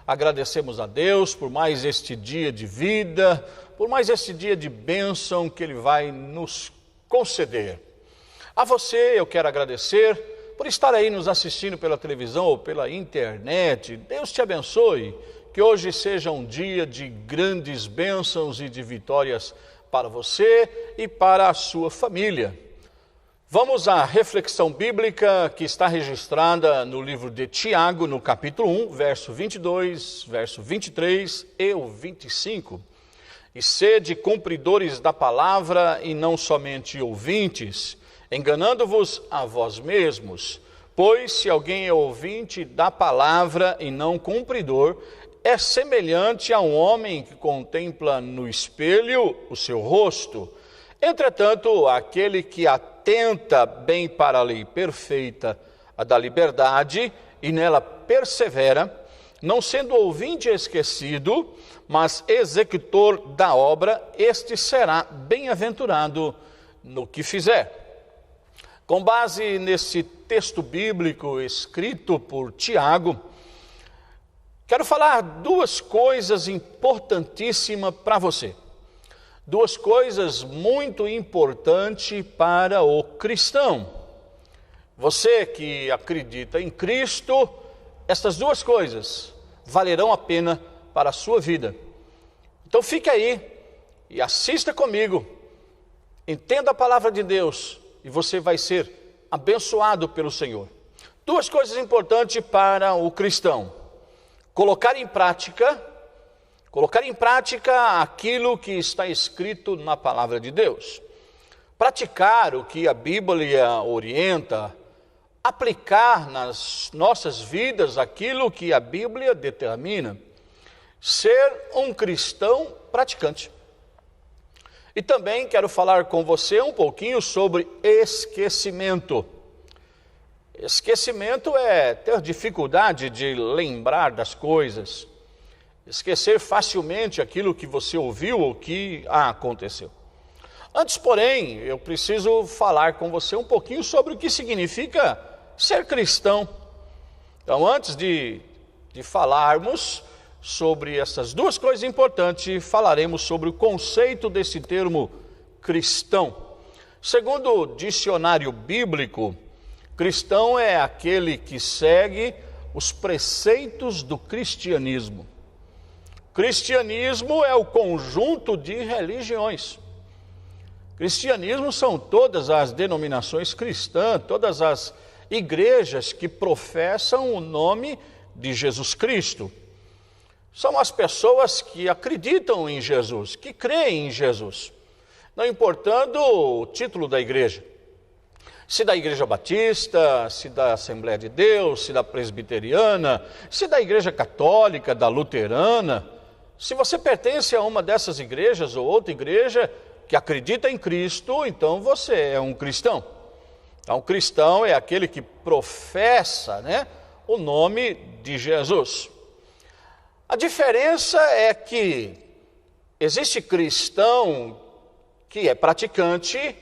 agradecemos a Deus por mais este dia de vida, por mais este dia de bênção que Ele vai nos conceder. A você eu quero agradecer por estar aí nos assistindo pela televisão ou pela internet. Deus te abençoe, que hoje seja um dia de grandes bênçãos e de vitórias para você e para a sua família. Vamos à reflexão bíblica que está registrada no livro de Tiago, no capítulo 1, verso 22, verso 23 e o 25. E sede cumpridores da palavra e não somente ouvintes, enganando-vos a vós mesmos. Pois se alguém é ouvinte da palavra e não cumpridor, é semelhante a um homem que contempla no espelho o seu rosto. Entretanto, aquele que atenta bem para a lei perfeita, a da liberdade, e nela persevera, não sendo ouvinte esquecido, mas executor da obra, este será bem-aventurado no que fizer. Com base nesse texto bíblico escrito por Tiago, quero falar duas coisas importantíssimas para você. Duas coisas muito importantes para o cristão. Você que acredita em Cristo, essas duas coisas valerão a pena para a sua vida. Então fique aí e assista comigo, entenda a palavra de Deus e você vai ser abençoado pelo Senhor. Duas coisas importantes para o cristão: colocar em prática aquilo que está escrito na palavra de Deus, praticar o que a Bíblia orienta, aplicar nas nossas vidas aquilo que a Bíblia determina, ser um cristão praticante. E também quero falar com você um pouquinho sobre esquecimento. Esquecimento é ter dificuldade de lembrar das coisas, esquecer facilmente aquilo que você ouviu ou que aconteceu. Antes, porém, eu preciso falar com você um pouquinho sobre o que significa ser cristão. Então, antes de falarmos sobre essas duas coisas importantes, falaremos sobre o conceito desse termo cristão. Segundo o dicionário bíblico, cristão é aquele que segue os preceitos do cristianismo. Cristianismo é o conjunto de religiões. Cristianismo são todas as denominações cristãs, todas as igrejas que professam o nome de Jesus Cristo. São as pessoas que acreditam em Jesus, que creem em Jesus, não importando o título da igreja. Se da Igreja Batista, se da Assembleia de Deus, se da Presbiteriana, se da Igreja Católica, da Luterana. Se você pertence a uma dessas igrejas ou outra igreja que acredita em Cristo, então você é um cristão. Então, cristão é aquele que professa, o nome de Jesus. A diferença é que existe cristão que é praticante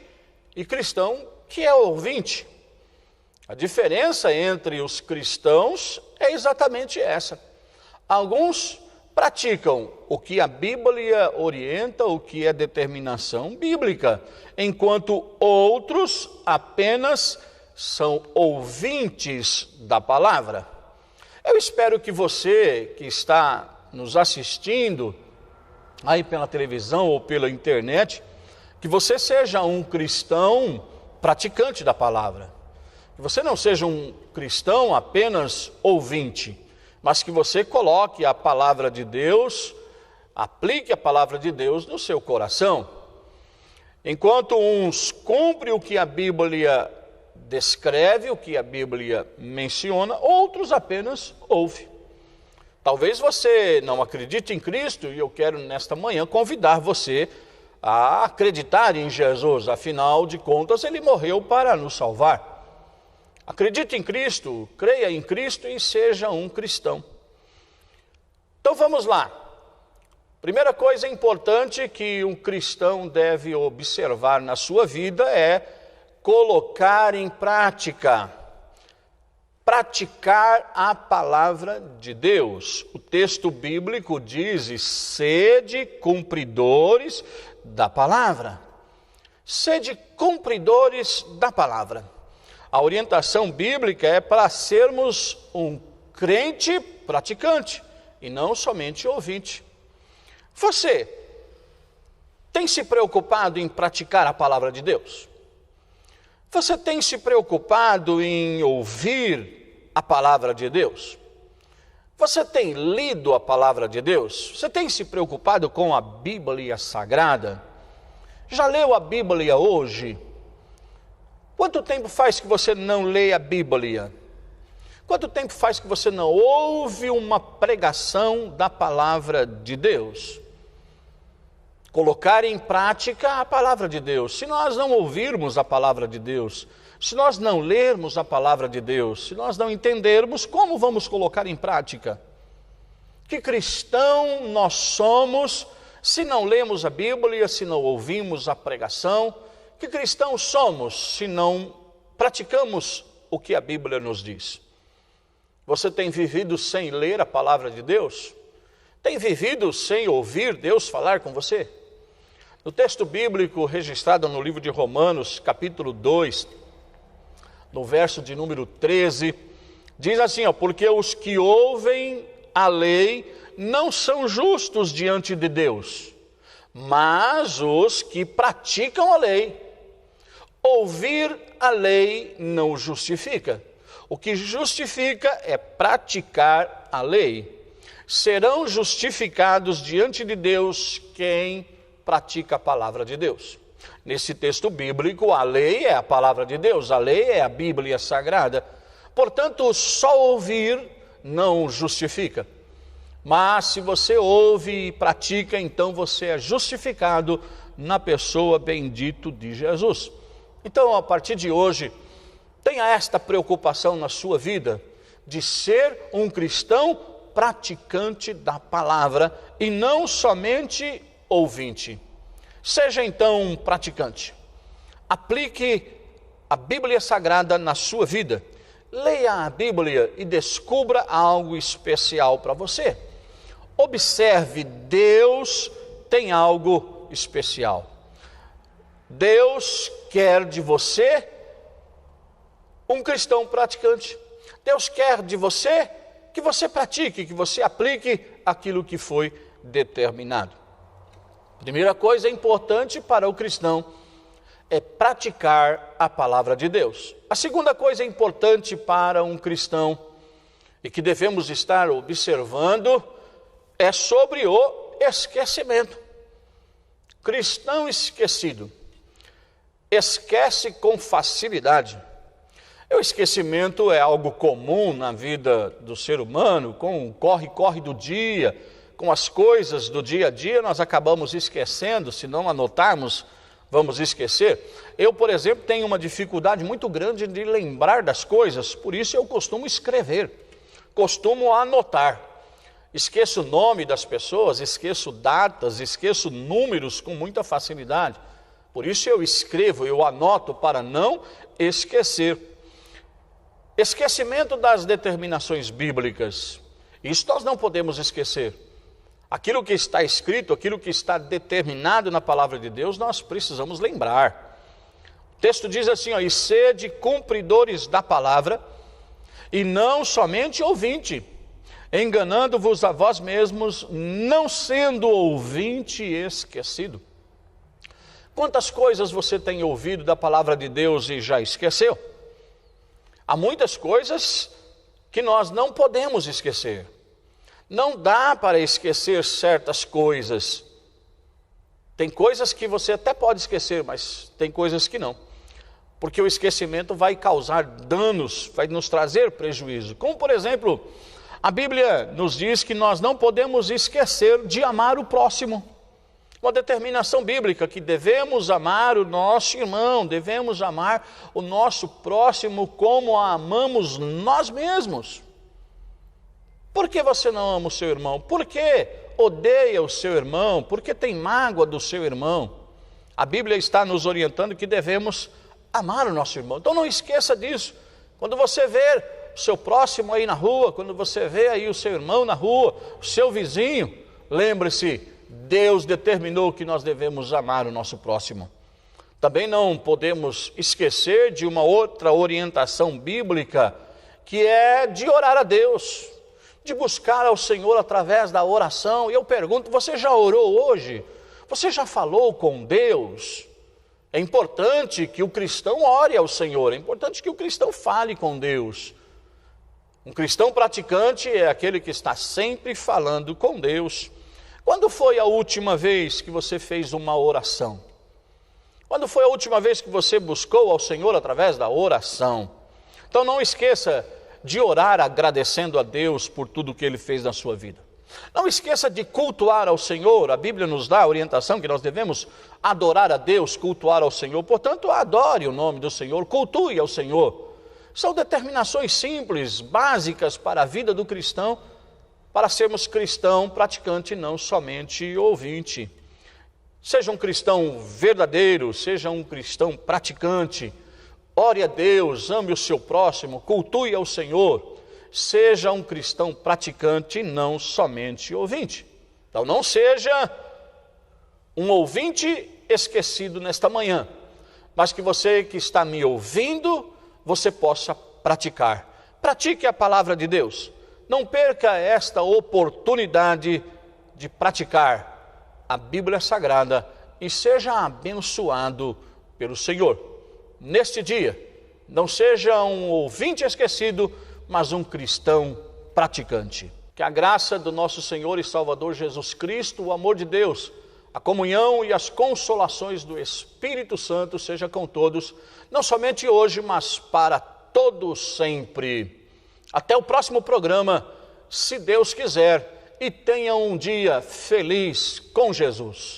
e cristão que é ouvinte. A diferença entre os cristãos é exatamente essa. Alguns praticam o que a Bíblia orienta, o que é determinação bíblica, enquanto outros apenas são ouvintes da palavra. Eu espero que você que está nos assistindo aí pela televisão ou pela internet, que você seja um cristão praticante da palavra. Que você não seja um cristão apenas ouvinte, mas que você coloque a palavra de Deus, aplique a palavra de Deus no seu coração. Enquanto uns cumprem o que a Bíblia descreve, o que a Bíblia menciona, outros apenas ouvem. Talvez você não acredite em Cristo e eu quero nesta manhã convidar você a acreditar em Jesus. Afinal de contas, Ele morreu para nos salvar. Acredite em Cristo, creia em Cristo e seja um cristão. Então vamos lá. Primeira coisa importante que um cristão deve observar na sua vida é colocar em prática. praticar a palavra de Deus. O texto bíblico diz: sede cumpridores da palavra. Sede cumpridores da palavra. A orientação bíblica é para sermos um crente praticante e não somente ouvinte. Você tem se preocupado em praticar a palavra de Deus? Você tem se preocupado em ouvir a palavra de Deus? Você tem lido a palavra de Deus? Você tem se preocupado com a Bíblia Sagrada? Já leu a Bíblia hoje? Quanto tempo faz que você não lê a Bíblia? Quanto tempo faz que você não ouve uma pregação da palavra de Deus? Colocar em prática a palavra de Deus. Se nós não ouvirmos a palavra de Deus, se nós não lermos a palavra de Deus, se nós não entendermos, como vamos colocar em prática? Que cristão nós somos se não lemos a Bíblia, se não ouvimos a pregação? Que cristãos somos se não praticamos o que a Bíblia nos diz? Você tem vivido sem ler a palavra de Deus? Tem vivido sem ouvir Deus falar com você? No texto bíblico registrado no livro de Romanos, capítulo 2, no verso de número 13, diz assim, porque os que ouvem a lei não são justos diante de Deus, mas os que praticam a lei. Ouvir a lei não justifica. O que justifica é praticar a lei. Serão justificados diante de Deus quem pratica a palavra de Deus. Nesse texto bíblico, a lei é a palavra de Deus, a lei é a Bíblia Sagrada. Portanto, só ouvir não justifica. Mas se você ouve e pratica, então você é justificado na pessoa bendita de Jesus. Então, a partir de hoje, tenha esta preocupação na sua vida, de ser um cristão praticante da palavra e não somente ouvinte. Seja então um praticante. Aplique a Bíblia Sagrada na sua vida. Leia a Bíblia e descubra algo especial para você. Observe, Deus tem algo especial. Deus quer de você um cristão praticante. Deus quer de você que você pratique, que você aplique aquilo que foi determinado. Primeira coisa importante para o cristão é praticar a palavra de Deus. A segunda coisa importante para um cristão e que devemos estar observando é sobre o esquecimento. Cristão esquecido esquece com facilidade. O esquecimento é algo comum na vida do ser humano, com o corre-corre do dia, com as coisas do dia a dia, nós acabamos esquecendo. Se não anotarmos, vamos esquecer. Eu, por exemplo, tenho uma dificuldade muito grande de lembrar das coisas, por isso eu costumo escrever, costumo anotar. Esqueço o nome das pessoas, esqueço datas, esqueço números com muita facilidade. Por isso eu escrevo, eu anoto para não esquecer. Esquecimento das determinações bíblicas. Isso nós não podemos esquecer. Aquilo que está escrito, aquilo que está determinado na palavra de Deus, nós precisamos lembrar. O texto diz assim, e sede cumpridores da palavra, e não somente ouvinte, enganando-vos a vós mesmos, não sendo ouvinte esquecido. Quantas coisas você tem ouvido da palavra de Deus e já esqueceu? Há muitas coisas que nós não podemos esquecer. Não dá para esquecer certas coisas. Tem coisas que você até pode esquecer, mas tem coisas que não. Porque o esquecimento vai causar danos, vai nos trazer prejuízo. Como, por exemplo, a Bíblia nos diz que nós não podemos esquecer de amar o próximo. Uma determinação bíblica que devemos amar o nosso irmão, devemos amar o nosso próximo como a amamos nós mesmos. Por que você não ama o seu irmão? Por que odeia o seu irmão? Por que tem mágoa do seu irmão? A Bíblia está nos orientando que devemos amar o nosso irmão. Então não esqueça disso. Quando você ver o seu próximo aí na rua, quando você vê aí o seu irmão na rua, o seu vizinho, lembre-se, Deus determinou que nós devemos amar o nosso próximo. Também não podemos esquecer de uma outra orientação bíblica, que é de orar a Deus, de buscar ao Senhor através da oração. E eu pergunto, você já orou hoje? Você já falou com Deus? É importante que o cristão ore ao Senhor, é importante que o cristão fale com Deus. Um cristão praticante é aquele que está sempre falando com Deus. Quando foi a última vez que você fez uma oração? Quando foi a última vez que você buscou ao Senhor através da oração? Então não esqueça de orar agradecendo a Deus por tudo que Ele fez na sua vida. Não esqueça de cultuar ao Senhor. A Bíblia nos dá a orientação que nós devemos adorar a Deus, cultuar ao Senhor. Portanto, adore o nome do Senhor, cultue ao Senhor. São determinações simples, básicas para a vida do cristão, para sermos cristão praticante, não somente ouvinte. Seja um cristão verdadeiro, seja um cristão praticante, ore a Deus, ame o seu próximo, cultue ao Senhor, seja um cristão praticante, não somente ouvinte. Então não seja um ouvinte esquecido nesta manhã, mas que você que está me ouvindo, você possa praticar. Pratique a palavra de Deus. Não perca esta oportunidade de praticar a Bíblia Sagrada e seja abençoado pelo Senhor. Neste dia, não seja um ouvinte esquecido, mas um cristão praticante. Que a graça do nosso Senhor e Salvador Jesus Cristo, o amor de Deus, a comunhão e as consolações do Espírito Santo seja com todos, não somente hoje, mas para todos sempre. Até o próximo programa, se Deus quiser, e tenha um dia feliz com Jesus.